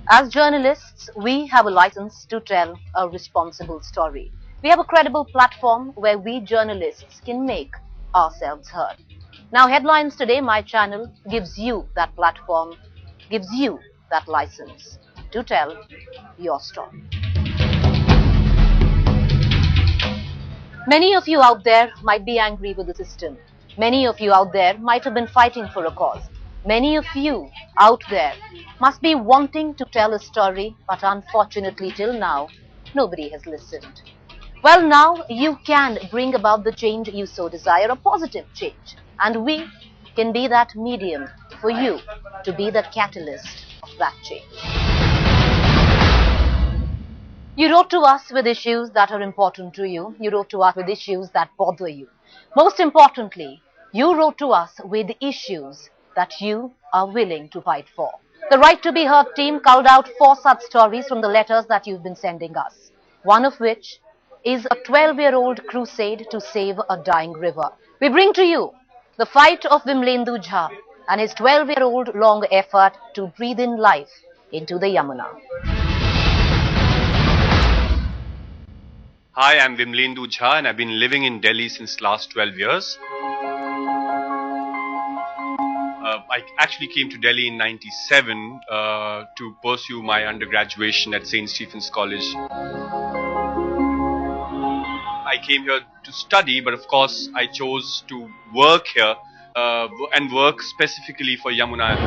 As journalists, we have a license to tell a responsible story. We have a credible platform where we journalists can make ourselves heard. Now, Headlines Today, my channel, gives you that platform, gives you that license to tell your story. Many of you out there might be angry with the system. Many of you out there might have been fighting for a cause. Many of you out there must be wanting to tell a story, but unfortunately till now, nobody has listened. Well, now you can bring about the change you so desire, a positive change. And we can be that medium for you to be the catalyst of that change. You wrote to us with issues that are important to you. You wrote to us with issues that bother you. Most importantly, you wrote to us with issues that you are willing to fight for. The Right to be Heard team culled out 4 such stories from the letters that you've been sending us. One of which is a 12-year-old crusade to save a dying river. We bring to you the fight of Vimlendu Jha and his 12-year-old long effort to breathe in life into the Yamuna. Hi, I'm Vimlendu Jha and I've been living in Delhi since last 12 years. I actually came to Delhi in '97 to pursue my undergraduation at St. Stephen's College. I came here to study, but of course I chose to work here and work specifically for Yamuna.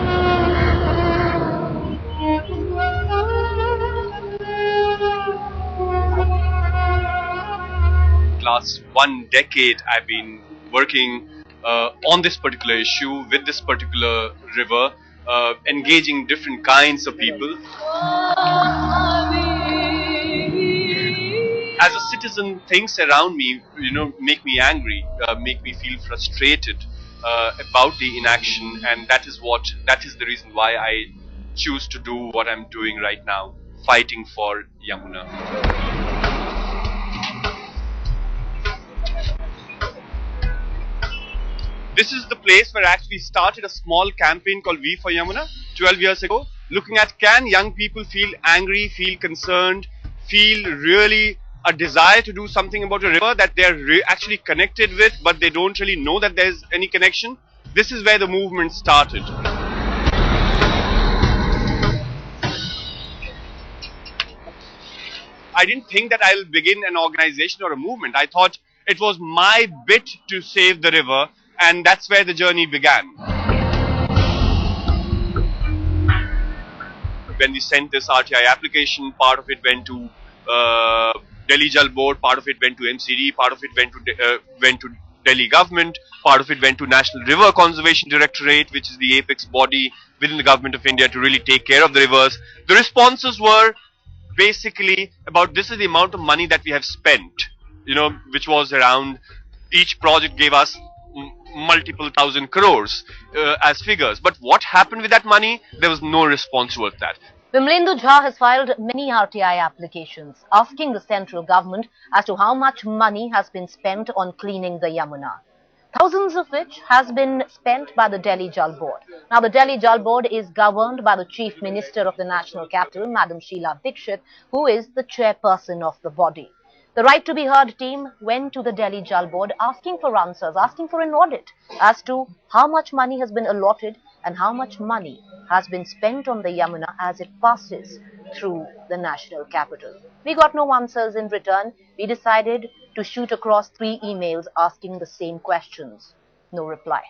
Last 1 decade I've been working on this particular issue, with this particular river, engaging different kinds of people. As a citizen, things around me, make me angry, make me feel frustrated about the inaction, and that is the reason why I choose to do what I'm doing right now, fighting for Yamuna. This is the place where I actually started a small campaign called We for Yamuna 12 years ago, looking at can young people feel angry, feel concerned, feel really a desire to do something about a river that they're actually connected with, but they don't really know that there's any connection. This is where the movement started. I didn't think that I'll begin an organization or a movement. I thought it was my bit to save the river, and that's where the journey began. When we sent this RTI application, part of it went to Delhi Jal Board, part of it went to MCD, part of it went to Delhi government, part of it went to National River Conservation Directorate, which is the apex body within the government of India to really take care of the rivers. The responses were basically about this is the amount of money that we have spent, which was around, each project gave us multiple thousand crores as figures. But what happened with that money? There was no response towards that. Vimlendu Jha has filed many RTI applications asking the central government as to how much money has been spent on cleaning the Yamuna. Thousands of which has been spent by the Delhi Jal Board. Now, the Delhi Jal Board is governed by the Chief Minister of the National Capital, Madam Sheila Dikshit, who is the chairperson of the body. The Right to be Heard team went to the Delhi Jal Board asking for answers, asking for an audit as to how much money has been allotted and how much money has been spent on the Yamuna as it passes through the national capital. We got no answers in return. We decided to shoot across 3 emails asking the same questions. No reply.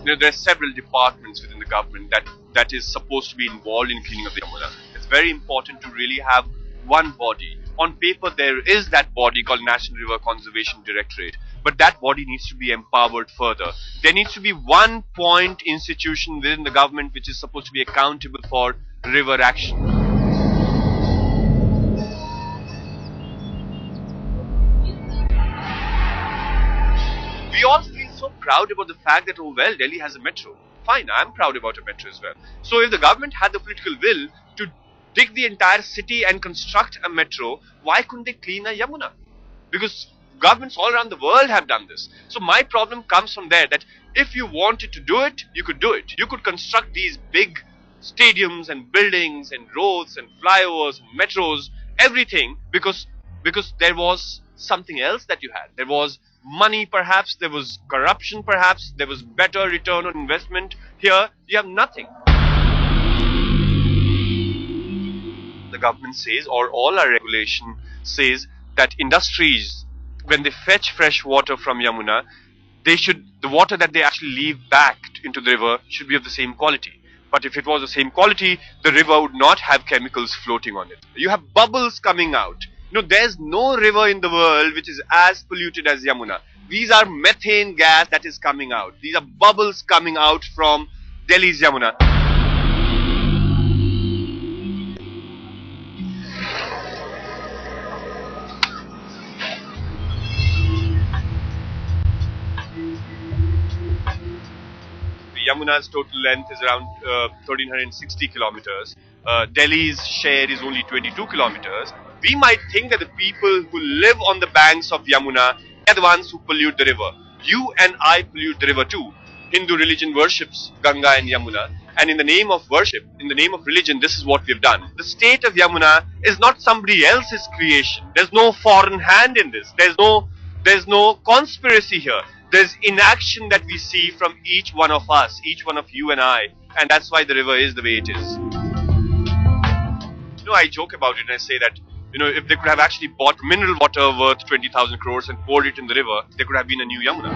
There are several departments within the government that is supposed to be involved in cleaning of the Yamuna. It's very important to really have one body. On paper, there is that body called National River Conservation Directorate, but that body needs to be empowered further. There needs to be one point institution within the government which is supposed to be accountable for river action. We all feel so proud about the fact that, oh well, Delhi has a metro. Fine, I'm proud about a metro as well. So if the government had the political will to dig the entire city and construct a metro, why couldn't they clean a Yamuna? Because Governments all around the world have done this. So my problem comes from there, that if you wanted to do it, you could do it. You could construct these big stadiums and buildings and roads and flyovers and metros, everything, because there was something else that you had. There was money, perhaps, there was corruption, perhaps, there was better return on investment. Here you have nothing. The government says, or all our regulation says, that industries, when they fetch fresh water from Yamuna, the water that they actually leave back into the river should be of the same quality. But if it was the same quality, the river would not have chemicals floating on it. You have bubbles coming out. There's no river in the world which is as polluted as Yamuna. These are methane gas that is coming out. These are bubbles coming out from Delhi's Yamuna. Yamuna's total length is around 1360 kilometers. Delhi's share is only 22 kilometers. We might think that the people who live on the banks of Yamuna are the ones who pollute the river. You and I pollute the river too. Hindu religion worships Ganga and Yamuna, and in the name of worship, in the name of religion, this is what we've done. The state of Yamuna is not somebody else's creation. There's no foreign hand in this. There's no conspiracy here. There's inaction that we see from each one of us, each one of you and I, and that's why the river is the way it is. I joke about it and I say that, if they could have actually bought mineral water worth 20,000 crores and poured it in the river, there could have been a new Yamuna.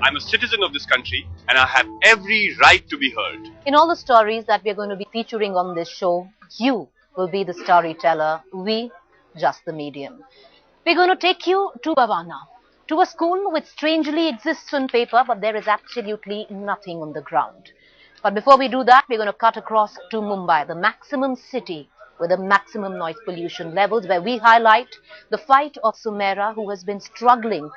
I'm a citizen of this country and I have every right to be heard. In all the stories that we're going to be featuring on this show, you will be the storyteller, we just the medium. We're going to take you to Bhavana, to a school which strangely exists on paper, but there is absolutely nothing on the ground. But before we do that, we're going to cut across to Mumbai, the maximum city with the maximum noise pollution levels, where we highlight the fight of Sumaira, who has been struggling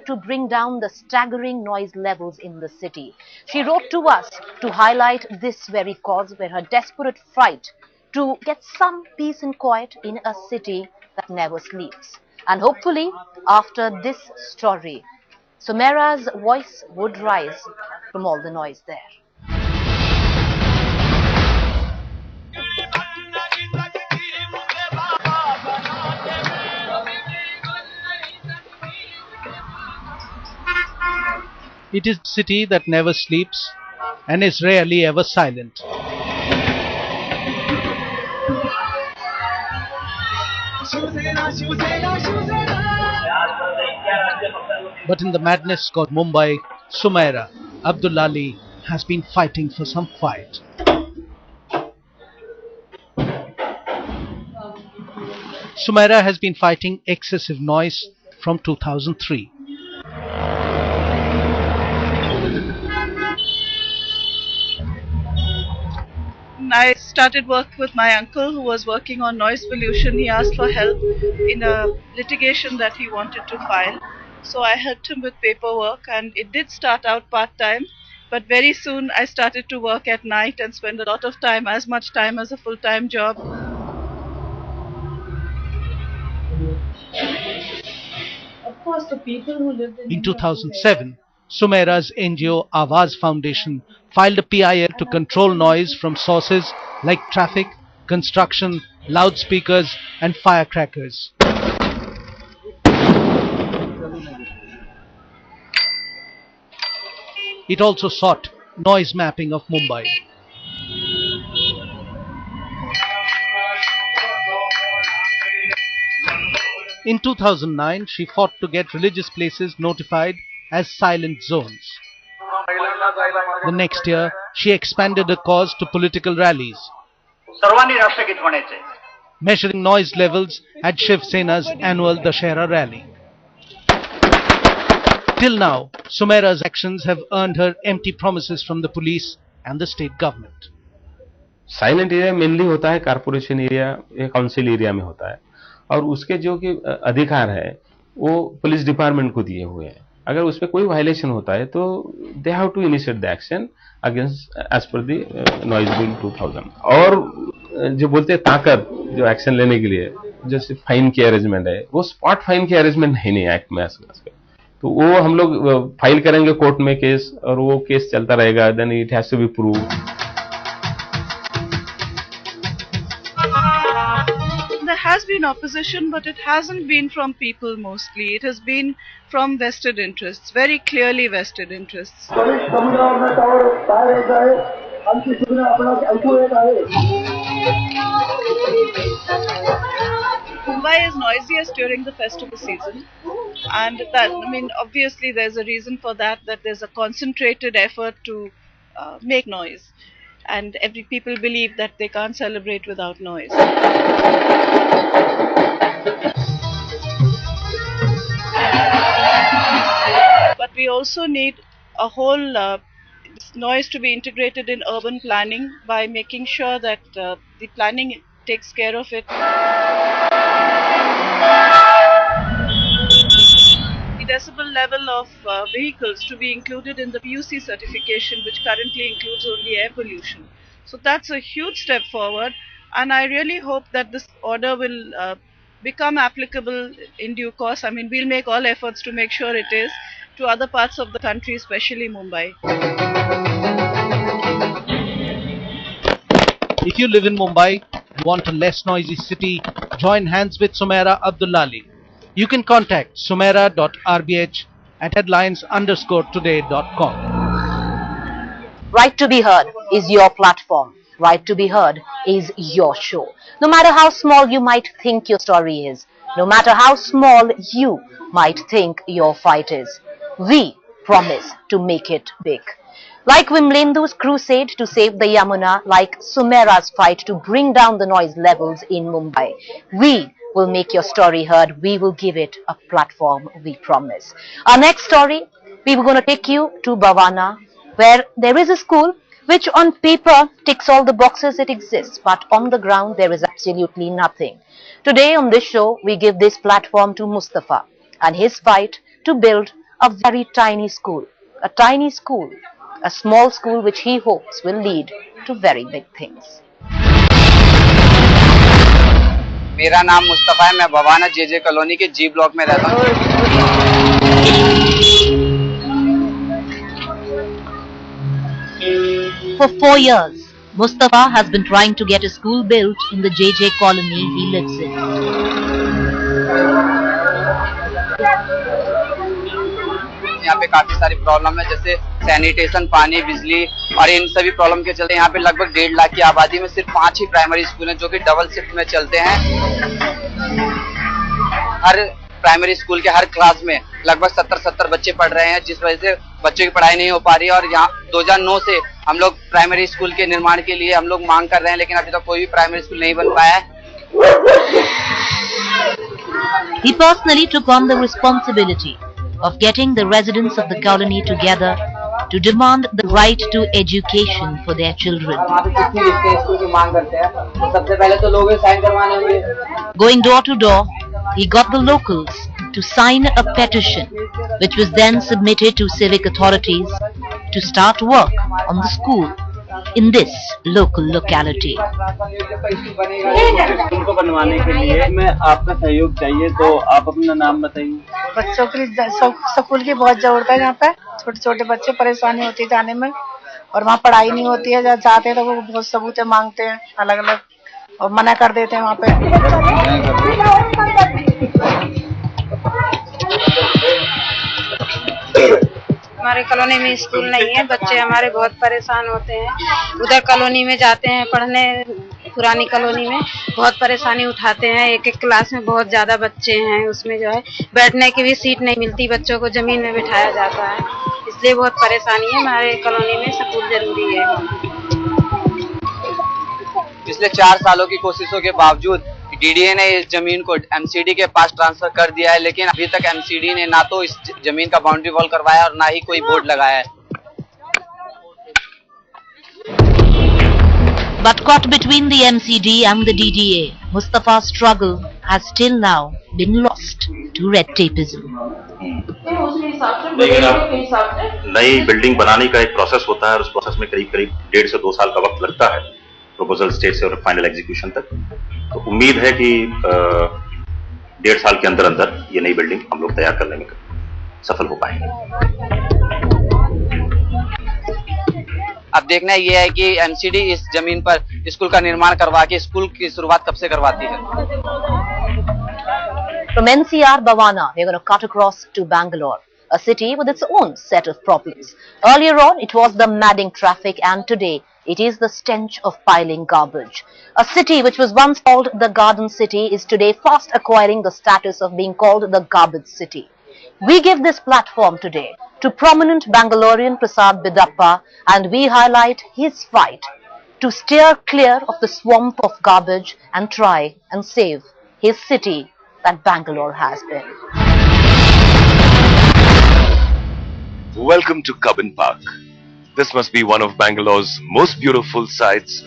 to bring down the staggering noise levels in the city. She wrote to us to highlight this very cause, where her desperate fight to get some peace and quiet in a city that never sleeps. And hopefully, after this story, Sumaira's voice would rise from all the noise there. It is a city that never sleeps and is rarely ever silent. But in the madness called Mumbai, Sumaira, Abdullali has been fighting for some quiet. Sumaira has been fighting excessive noise from 2003. I started work with my uncle who was working on noise pollution. He asked for help in a litigation that he wanted to file. So I helped him with paperwork, and it did start out part-time, but very soon I started to work at night and spend a lot of time, as much time as a full-time job. Of course, the people who lived in 2007, Sumaira's NGO Awaz Foundation filed a PIL to control noise from sources like traffic, construction, loudspeakers and firecrackers. It also sought noise mapping of Mumbai. In 2009, she fought to get religious places notified as silent zones. The next year, she expanded her cause to political rallies, measuring noise levels at Shiv Sena's annual Dashera rally. Till now, Sumaira's actions have earned her empty promises from the police and the state government. Silent area mainly होता है corporation area या council area में होता है, और उसके जो कि अधिकार है वो पुलिस डिपार्टमेंट को दिए हुए हैं. अगर उसमें कोई वायलेशन होता है तो they have to initiate the action against as per the noise bill 2000. और जो बोलते हैं ताकत जो एक्शन लेने के लिए, जैसे फाइन की अरेंजमेंट है, वो स्पॉट फाइन की अरेंजमेंट है नहीं एक्ट में आसपास का। तो वो हम लोग फाइल करेंगे कोर्ट में केस, और वो केस चलता रहेगा, then it has to be prove. There has been opposition, but it hasn't been from people mostly. It has been from vested interests, very clearly vested interests. Mumbai is noisiest during the festival season, and that, I mean, obviously there's a reason for that, that there's a concentrated effort to make noise, and every people believe that they can't celebrate without noise. But we also need a whole noise to be integrated in urban planning by making sure that the planning takes care of it. The decibel level of vehicles to be included in the PUC certification, which currently includes only air pollution. So that's a huge step forward, and I really hope that this order will become applicable in due course. I mean, we'll make all efforts to make sure it is to other parts of the country, especially Mumbai. If you live in Mumbai and want a less noisy city, join hands with Sumaira Abdullali. You can contact sumaira.rbh@headlines_today.com. Right to be heard is your platform. Right to be heard is your show. No matter how small you might think your story is, no matter how small you might think your fight is, we promise to make it big. Like Vimlendu's crusade to save the Yamuna, like Sumaira's fight to bring down the noise levels in Mumbai, we will make your story heard. We will give it a platform, we promise. Our next story, we were going to take you to Bhavana, where there is a school which on paper ticks all the boxes it exists, but on the ground there is absolutely nothing. Today on this show, we give this platform to Mustafa and his fight to build a very tiny school, a small school which he hopes will lead to very big things. मेरा नाम मुस्तफा है, मैं Bawana JJ colony के जी block में रहता हूँ। For 4 years, Mustafa has been trying to get a school built in the JJ colony he lives in. यहाँ पे काफी सारी प्रॉब्लम है, जैसे सैनिटेशन, पानी, बिजली, और इन सभी प्रॉब्लम के चलते यहाँ पे लगभग 1.5 लाख की आबादी में सिर्फ 5 ही प्राइमरी स्कूल हैं जो कि डबल शिफ्ट में चलते हैं। हर प्राइमरी स्कूल के हर क्लास में लगभग 70 बच्चे पढ़ रहे हैं, जिस वजह से बच्चों की पढ़ाई नहीं हो पा रही है। और यहाँ 2009 से हम लोग प्राइमरी स्कूल के निर्माण के लिए हम लोग मांग कर रहे हैं, लेकिन अभी तक कोई भी प्राइमरी स्कूल नहीं बन पाया है। He personally took on the responsibility of getting the residents of the colony together to demand the right to education for their children. Going door to door, he got the locals to sign a petition, which was then submitted to civic authorities to start work on the school in this local locality. उनको बनवाने के लिए मैं आपका सहयोग चाहिए, तो आप अपना नाम बताइए। बच्चों के लिए स्कूल की बहुत जरूरत है। यहाँ पे छोटे छोटे बच्चे परेशानी होती है जाने में, और वहाँ पढ़ाई नहीं होती है। जब जाते हैं तो वो बहुत सबूतें मांगते हैं अलग अलग, और मना कर देते हैं वहाँ पे। हमारे कॉलोनी में स्कूल नहीं है, बच्चे हमारे बहुत परेशान होते हैं। उधर कॉलोनी में जाते हैं पढ़ने, पुरानी कॉलोनी में बहुत परेशानी उठाते हैं। एक एक क्लास में बहुत ज्यादा बच्चे हैं, उसमें जो है बैठने की भी सीट नहीं मिलती, बच्चों को जमीन में बिठाया जाता है, इसलिए बहुत परेशानी है। हमारे कॉलोनी में स्कूल जरूरी है। पिछले 4 सालों की कोशिशों के बावजूद डीडीए ने इस जमीन को एमसीडी के पास ट्रांसफर कर दिया है, लेकिन अभी तक एमसीडी ने ना तो इस जमीन का बाउंड्री वॉल करवाया और ना ही कोई बोर्ड लगाया है। But caught between the MCD and the DDA, Mustafa's struggle has still now been lost to red tapeism. लेकिन नई बिल्डिंग बनाने का एक प्रोसेस होता है और उस प्रोसेस में करीब 1.5 से 2 साल का वक्त लगता है। प्रपोजल स्टेज से और फाइनल एग्जीक्यूशन तक। तो उम्मीद है कि 1.5 साल के अंदर अंदर ये नई बिल्डिंग हम लोग तैयार करने में सफल हो पाएंगे। अब देखना ये है कि एमसीडी इस जमीन पर स्कूल का निर्माण करवा के स्कूल की शुरुआत कब से करवाती है। From NCR Bhavana, we're going to cut across to Bangalore, a city with its own set of problems. Earlier on, it was the madding traffic, and today it is the stench of piling garbage. A city which was once called the Garden City is today fast acquiring the status of being called the Garbage City. We give this platform today to prominent Bangalorean Prasad Bidappa, and we highlight his fight to steer clear of the swamp of garbage and try and save his city that Bangalore has been. Welcome to Cubbon Park. This must be one of Bangalore's most beautiful sights.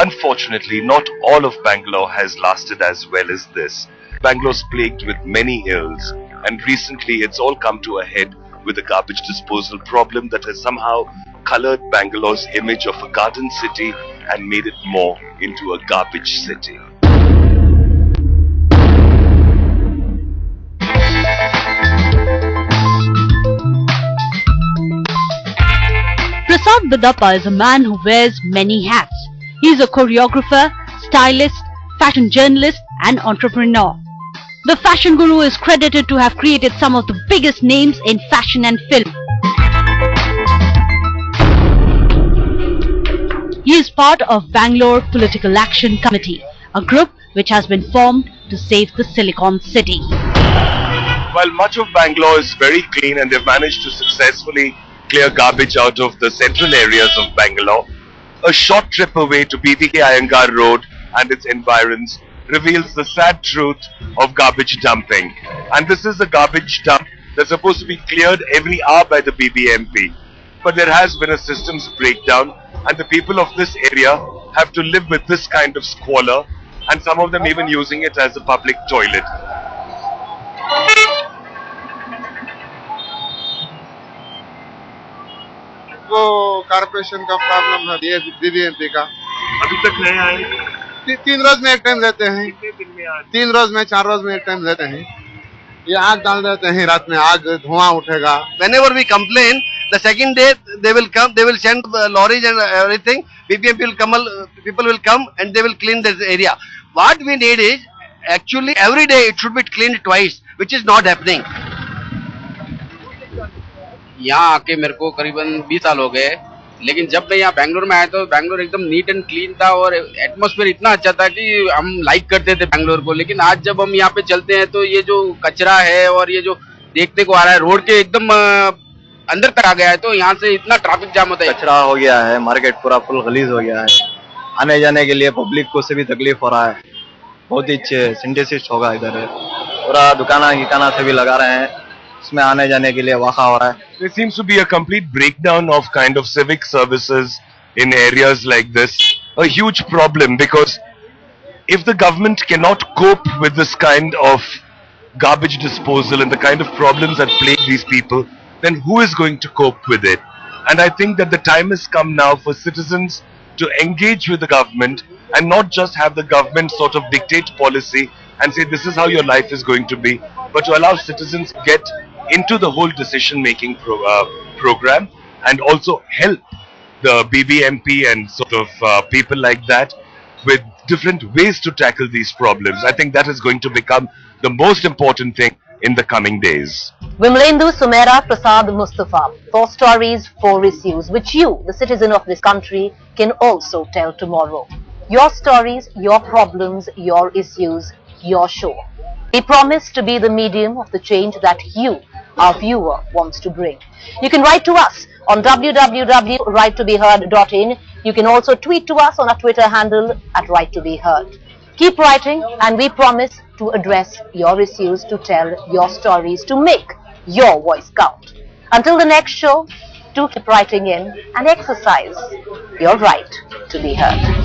Unfortunately, not all of Bangalore has lasted as well as this. Bangalore's plagued with many ills, and recently it's all come to a head with a garbage disposal problem that has somehow colored Bangalore's image of a garden city and made it more into a garbage city. Prasad Bidappa is a man who wears many hats. He is a choreographer, stylist, fashion journalist and entrepreneur. The fashion guru is credited to have created some of the biggest names in fashion and film. He is part of Bangalore Political Action Committee, a group which has been formed to save the Silicon City. While much of Bangalore is very clean and they've managed to successfully clear garbage out of the central areas of Bangalore, a short trip away to BVK Iyengar Road and its environs reveals the sad truth of garbage dumping. And this is a garbage dump that's supposed to be cleared every hour by the BBMP. But there has been a systems breakdown, and the people of this area have to live with this kind of squalor, and some of them even using it as a public toilet. वो corporation का problem है, ये BBMP का अभी तक नहीं आए। 3 रोज में एक टाइम देते हैं, 3 रोज में 4 रोज में एक टाइम देते हैं। ये आग डाल देते हैं, रात में आग धुआं उठेगा। Whenever we complain, the second day they will come, they will send lorries and everything. BPMP will come, people will come and they will clean this area. What we need is actually every day it should be cleaned twice, which is not happening. यहाँ आके मेरे को करीबन 20 साल हो गए, लेकिन जब मैं यहाँ बैंगलोर में आया तो बैंगलोर एकदम नीट एंड क्लीन था और एटमॉस्फेयर इतना अच्छा था कि हम लाइक करते थे बैंगलोर को। लेकिन आज जब हम यहाँ पे चलते हैं तो ये जो कचरा है और ये जो देखने को आ रहा है रोड के एकदम अंदर तक आ गया है, तो यहाँ से इतना ट्रैफिक जाम होता है। कचरा हो गया है, मार्केट पूरा फुल गलीज हो गया है, आने जाने के लिए पब्लिक को से भी तकलीफ हो रहा है। बहुत ही सिंथेसिस होगा इधर है, पूरा दुकाना से भी लगा रहे हैं, इसमें आने जाने के लिए वाखा हो रहा है। There seems to be a complete breakdown of kind of civic services in areas like this. A huge problem, because if the government cannot cope with this kind of garbage disposal and the kind of problems that plague these people, then who is going to cope with it? And I think that the time has come now for citizens to engage with the government and not just have the government sort of dictate policy and say this is how your life is going to be, but to allow citizens to get into the whole decision-making program and also help the BBMP and sort of people like that with different ways to tackle these problems. I think that is going to become the most important thing in the coming days. Vimlendu Sumera Prasad Mustafa, 4 stories, 4 issues, which you, the citizen of this country, can also tell tomorrow. Your stories, your problems, your issues, your show. We promise to be the medium of the change that you, our viewer, wants to bring. You can write to us on www.rightobeheard.in. You can also tweet to us on our Twitter handle at @RightToBeHeard. Keep writing, and we promise to address your issues, to tell your stories, to make your voice count. Until the next show, do keep writing in and exercise your right to be heard.